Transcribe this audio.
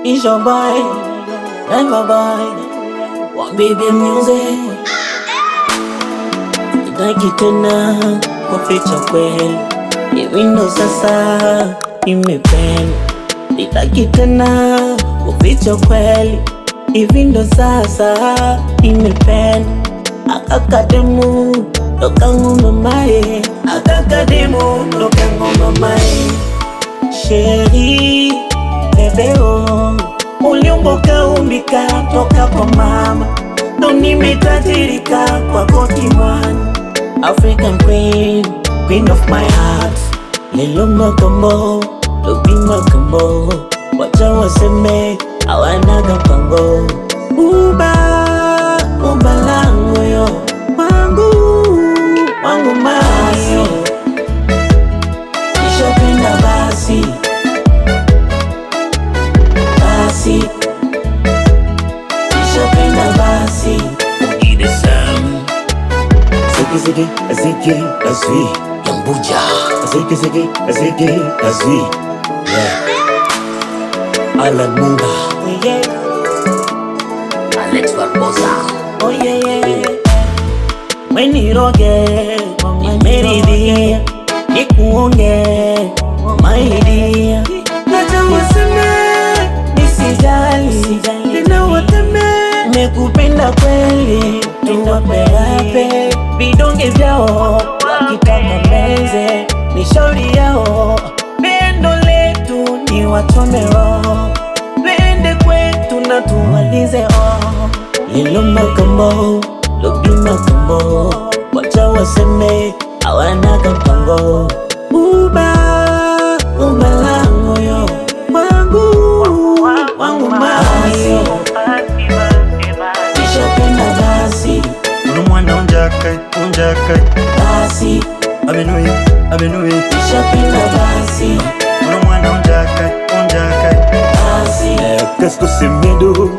It's your boy, never boy, one baby music. Sitaki tena kuficha kweli, hivi ndo sasa nimependa. Sitaki tena kuficha kweli, hivi ndo sasa nimependa. Akakademu lokangu mamae, akakademu lokangu mamae. Sheri bebeo, uliumboka umbika toka kwa mama, ndo nimetajirika kwa koti mwana. African queen, queen of my heart. Lelo makambo, lobi makambo, wacha waseme hawanaga mpango. Uba langu yo, wangu mayo. Nishapenda basi nishapenda basi. Ugide Sam Ziggy azwi Yambuja Ziggy azwi yeah. Alan Munga, oh yeah. Alex Barbosa, oh yeah. Weniroge nimeridhia, nikuonge my dear. Nacha waseme nisijali, tena wateme mekupenda kweli. Tuwapeape vidonge vyao, wakitaka meze ni shauri yao. Pendo letu ni wachome roho, pende kwetu na tuwalize oh. Lilo makambo, lobi makambo, wacha waseme hawanaga mpango. Uba langu yo, wangu mayo. Nishapenda basi, Mwana unjakai basi abenui nishapenda basi, Mwana unjakai basi Kasko semedo